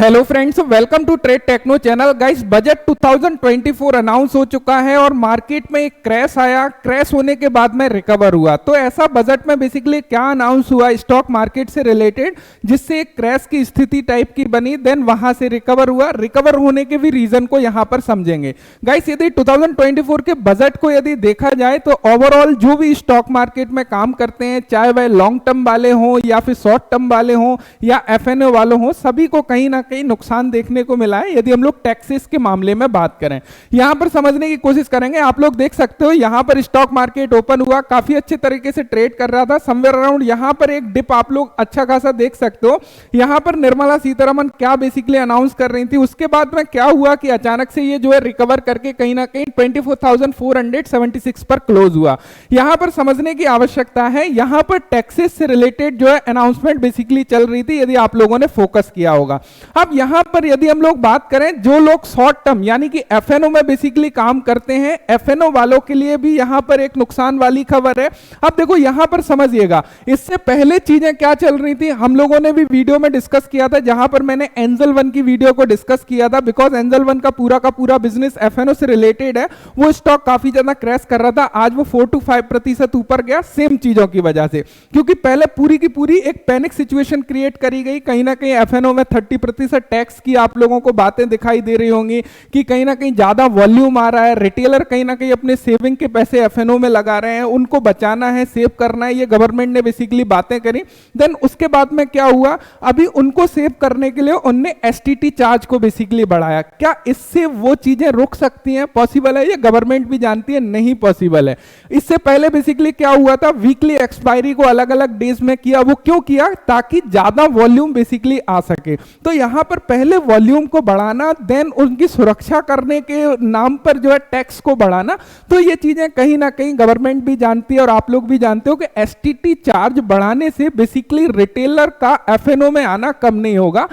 Hello friends, welcome to trade techno channel. Guys, budget 2024 announce हो चुका है और मार्केट में एक क्रैश आया। क्रैश होने के बाद में रिकवर हुआ। तो ऐसा बजट में बेसिकली क्या अनाउंस हुआ स्टॉक मार्केट से रिलेटेड जिससे एक क्रैश की स्थिति टाइप की बनी, देन वहां से रिकवर हुआ। रिकवर होने के भी रीजन को यहां पर समझेंगे। गाइस, यदि 2024 के बजट को यदि देखा जाए तो ओवरऑल जो भी स्टॉक मार्केट में काम करते हैं, चाहे वह लॉन्ग टर्म वाले हों या फिर शॉर्ट टर्म वाले हों या एफएनओ वाले हों, सभी को कहीं ना कहीं नुकसान देखने को मिला है। यदि हम लोग टैक्सेस के मामले में बात करें, यहां पर समझने की कोशिश करेंगे। आप लोग देख सकते हो यहां पर स्टॉक मार्केट ओपन हुआ, काफी अच्छे तरीके से ट्रेड कर रहा था। समवेयर अराउंड यहां पर एक डिप आप लोग अच्छा खासा देख सकते हो। यहां पर निर्मला सीतारमन क्या बेसिकली अनाउंस कर रही थी, उसके बाद में क्या हुआ कि अचानक से ये जो है रिकवर करके कहीं ना कहीं 24,476 पर क्लोज हुआ। यहां पर समझने की आवश्यकता है, यहां पर टैक्सेस से रिलेटेड जो है अनाउंसमेंट बेसिकली चल रही थी, यदि आप लोगों ने फोकस किया होगा। अब यहां पर यदि हम लोग बात करें, जो लोग शॉर्ट टर्म यानी कि एफएनओ में बेसिकली काम करते हैं, एफएनओ वालों के लिए भी यहां पर एक नुकसान वाली खबर है। अब देखो यहां पर समझिएगा, इससे पहले चीजें क्या चल रही थी, हम लोगों ने भी वीडियो में डिस्कस किया था, जहां पर मैंने एंजल वन की वीडियो को डिस्कस किया था। बिकॉज एंजल वन का पूरा बिजनेस एफएनओ से रिलेटेड है। वो स्टॉक काफी ज्यादा क्रैश कर रहा था, आज वो 4 to 5% ऊपर गया, सेम चीजों की वजह से। क्योंकि पहले पूरी की पूरी एक पैनिक सिचुएशन क्रिएट करी गई। कहीं ना कहीं एफएनओ में 30% टैक्स की आप लोगों को बातें दिखाई दे रही होंगी कि कहीं ना कहीं ज्यादा वॉल्यूम आ रहा है। रिटेलर कहीं ना कहीं अपने सेविंग के पैसे एफएनओ में लगा रहे हैं, उनको बचाना है, सेव करना है, ये गवर्नमेंट ने बेसिकली बातें करी। देन उसके बाद में क्या हुआ, अभी उनको सेव करने के लिए उनने एसटीटी चार्ज को बेसिकली बढ़ाया। क्या इससे वो चीजें रुक सकती हैं? पॉसिबल है? ये गवर्नमेंट भी जानती है नहीं पॉसिबल है। इससे पहले बेसिकली क्या हुआ था, वीकली एक्सपायरी को अलग अलग डेज में किया। वो क्यों किया? ताकि ज्यादा वॉल्यूम बेसिकली आ सके। तो यहां पर पहले वॉल्यूम को बढ़ाना, देन उनकी सुरक्षा करने के नाम पर जो है टैक्स को बढ़ाना। तो ये चीजें कहीं ना कहीं गवर्नमेंट भी जानती है और आप लोग भी जानते हो कि एसटीटी चार्ज बढ़ाने से बेसिकली रिटेलर का एफएनओ में आना कम नहीं होगा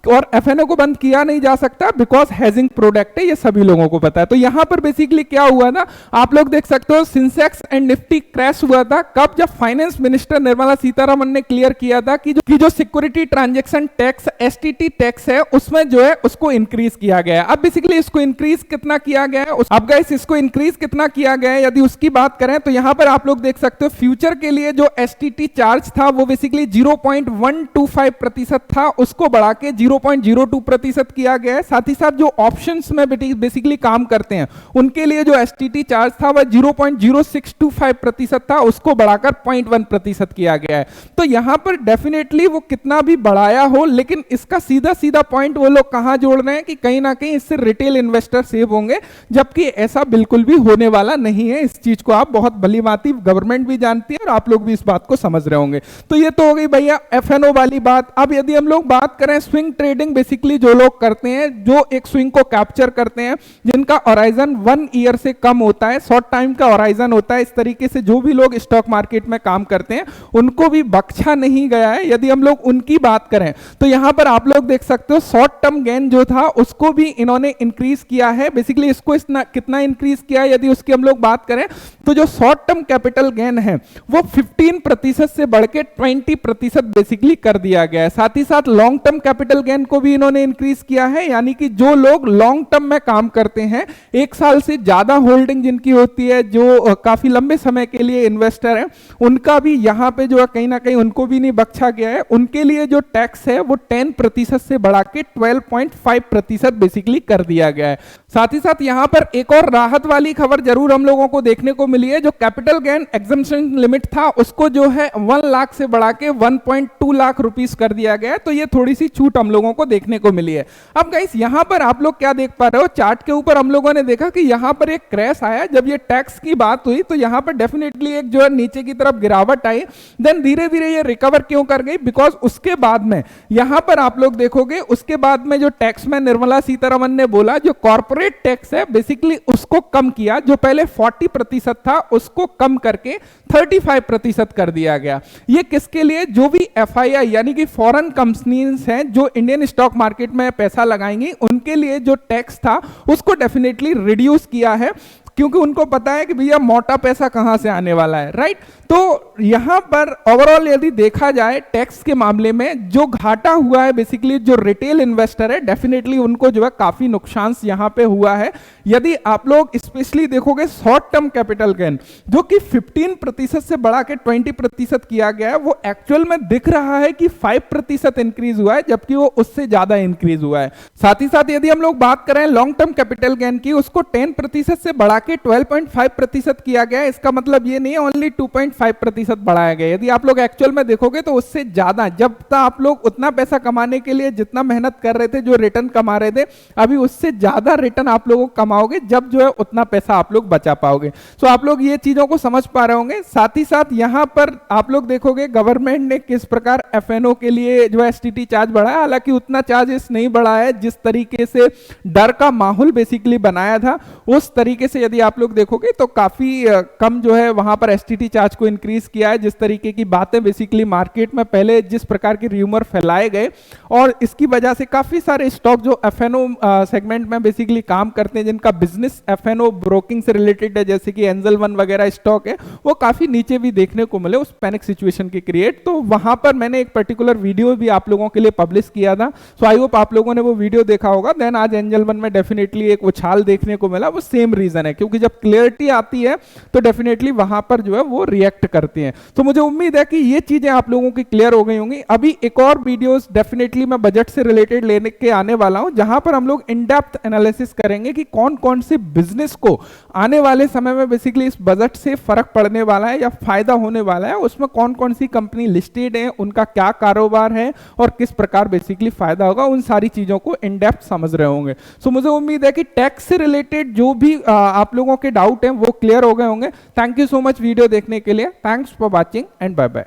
और एफएनओ को बंद किया नहीं जा सकता बिकॉज हेजिंग प्रोडक्ट है, ये सभी लोगों को पता है। तो यहां पर बेसिकली क्या हुआ ना, आप लोग देख सकते हो सेंसेक्स एंड निफ्टी क्रैश हुआ था। कब? जब फाइनेंस मिनिस्टर निर्मला सीतारमन ने क्लियर किया था कि जो security transaction tax STT tax है, उसमें जो है उसको इंक्रीज किया गया है। अब बेसिकली इसको इंक्रीज कितना किया गया है, अब गाइस इसको इंक्रीज कितना किया गया है यदि उसकी बात करें तो यहां पर आप लोग देख सकते हो फ्यूचर के लिए जो एसटीटी चार्ज था वो बेसिकली 0.125% था, उसको बढ़ा के 0.02% किया गया है। साथ ही साथ जो ऑप्शंस में बेसिकली काम करते हैं उनके लिए जो एसटीटी चार्ज था वह 0.0625% था, उसको बढ़ाकर 0.1% किया गया है। तो यहां पर डेफिनेटली वो कितना भी बढ़ाया हो, लेकिन इसका सीधा सीधा पॉइंट वो लोग कहां जोड़ रहे हैं कि कहीं ना कहीं इससे रिटेल इन्वेस्टर सेव होंगे, जबकि ऐसा बिल्कुल भी होने वाला नहीं है। इस चीज को आप बहुत भलीभांति गवर्नमेंट भी जानती है और आप लोग भी इस बात को समझ रहे होंगे। तो ये तो हो गई भैया एफएनओ वाली बात। अब यदि हम लोग बात करें स्विंग ट्रेडिंग बेसिकली जो लोग करते हैं, जो एक स्विंग को कैप्चर करते हैं, जिनका होराइजन 1 ईयर से कम होता है, शॉर्ट टाइम का होराइजन होता है, इस तरीके से जो भी लोग स्टॉक मार्केट में काम करते हैं उनको भी बख्शा नहीं गया है। यदि हम लोग उनकी बात करें तो यहां पर आप लोग देख सकते हो शॉर्ट टर्म गेन जो था उसको भी इन्होंने इंक्रीज किया है। बेसिकली इसको कितना इंक्रीज किया है यदि उसकी हम लोग बात करें तो जो शॉर्ट टर्म कैपिटल गेन है वो 15% से बढ़ के 20% बेसिकली कर दिया गया है। साथ ही साथ लॉन्ग टर्म कैपिटल गेन को भी इन्होंने इंक्रीज किया है, यानी कि जो लोग लॉन्ग टर्म में काम करते हैं, 1 साल से ज्यादा होल्डिंग जिनकी होती है, जो काफी लंबे समय के लिए इन्वेस्टर है, उनका भी यहां पे जो है कहीं ना कहीं उनको भी नहीं बख्शा गया है। उनके लिए जो टैक्स है वो 10% से बढ़ा के 12.5% बेसिकली कर दिया गया है। साथ ही साथ यहां पर एक और राहत वाली खबर जरूर हम लोगों को देखने को मिली है। जो कैपिटल गेन एग्जम्पशन लिमिट था उसको जो है 1 लाख से बढ़ा के 1.2 लाख रुपीस कर दिया गया है। तो ये थोड़ी सी छूट हम लोगों को देखने को मिली है। अब गाइस यहां पर आप लोग क्या देख पा रहे हो, चार्ट के ऊपर हम लोगों ने देखा कि यहां पर एक क्रैश आया। जब ये टैक्स की बात हुई तो यहां पर डेफिनेटली एक जो है नीचे की तरफ गिरावट आई, देन धीरे धीरे ये रिकवर क्यों कर गई, बिकॉज उसके बाद में यहां पर आप लोग देखोगे उसके बाद में जो टैक्स में निर्मला सीतारमन ने बोला जो कॉर्पोरेट टैक्स है बेसिकली उसको कम किया। जो पहले 40% था उसको कम करके 35% कर दिया गया। ये किसके लिए? जो भी एफआईआई यानी कि फॉरेन कंपनीज हैं जो इंडियन स्टॉक मार्केट में पैसा लगाएंगी, उनके लिए जो टैक्स था उसको डेफिनेटली रिड्यूस किया है। क्योंकि उनको पता है कि भैया मोटा पैसा कहां से आने वाला है, राइट। तो यहां पर ओवरऑल यदि देखा जाए टैक्स के मामले में जो घाटा हुआ है, बेसिकली जो रिटेल इन्वेस्टर है डेफिनेटली उनको जो है काफी नुकसान यहां पे हुआ है। यदि आप लोग स्पेशली देखोगे शॉर्ट टर्म कैपिटल गेन जो कि 15% से बढ़ा के 20% किया गया है, वो एक्चुअल में दिख रहा है कि 5% इंक्रीज हुआ है, जबकि वो उससे ज्यादा इंक्रीज हुआ है। साथ ही साथ यदि हम लोग बात करें लॉन्ग टर्म कैपिटल गेन की, उसको 10% से बढ़ा के 12.5% किया गया है। इसका मतलब ये नहीं है ओनली 2.5% बढ़ाया गया। यदि आप लोग एक्चुअल में देखोगे तो उससे ज्यादा, जब तक आप लोग उतना पैसा कमाने के लिए जितना मेहनत कर रहे थे, जो रिटर्न कमा रहे थे, अभी उससे ज्यादा रिटर्न आप लोगों को कमाओगे जब जो है उतना पैसा आप लोग बचा पाओगे। सो आप लोग ये चीजों को समझ पा रहे होंगे। साथ ही साथ यहां पर आप लोग देखोगे गवर्नमेंट ने किस प्रकार एफएनओ के लिए जो एसटीटी चार्ज बढ़ाया, हालांकि उतना चार्जेस नहीं बढ़ाया है जिस तरीके से डर का माहौल बेसिकली बनाया था, उस तरीके से यदि आप लोग देखोगे तो काफी कम जो है वहां पर एसटीटी चार्ज को इंक्रीज किया है। जिस तरीके की बातें बेसिकली मार्केट में पहले जिस प्रकार के र्यूमर फैलाए गए, और इसकी वजह से काफी सारे स्टॉक जो एफएनओ सेगमेंट में बेसिकली काम करते हैं, जिनका बिजनेस एफएनओ ब्रोकिंग से रिलेटेड है, जैसे कि एंजल वन वगैरह स्टॉक है, वो काफी नीचे भी देखने को मिले उस पैनिक सिचुएशन की क्रिएट। तो वहां पर मैंने एक पर्टिकुलर वीडियो भी आप लोगों के लिए पब्लिश किया था। सो आई होप आप लोगों ने वो वीडियो देखा होगा। देन आज एंजल वन में डेफिनेटली एक उछाल देखने को मिला। वो सेम रीजन है, क्योंकि जब क्लियरिटी आती है तो डेफिनेटली वहां पर जो है वो रिएक्ट करती हैं। तो मुझे उम्मीद है कि ये चीजें आप लोगों की क्लियर हो गई होंगी। अभी एक और वीडियोस डेफिनेटली मैं बजट से रिलेटेड लेने के आने वाला हूं, जहां पर हम लोग इन डेप्थ एनालिसिस करेंगे कि कौन कौन से बिजनेस को आने वाले समय में बेसिकली इस बजट से फर्क पड़ने वाला है या फायदा होने वाला है, उसमें कौन कौन सी कंपनी लिस्टेड है, उनका क्या कारोबार है और किस प्रकार बेसिकली फायदा होगा, उन सारी चीजों को इन डेप्थ समझ रहे होंगे। सो मुझे उम्मीद है कि टैक्स से रिलेटेड जो भी आप लोगों के डाउट हैं वो क्लियर हो गए होंगे। Thank you so much video देखने के लिए। Thanks for watching and bye bye.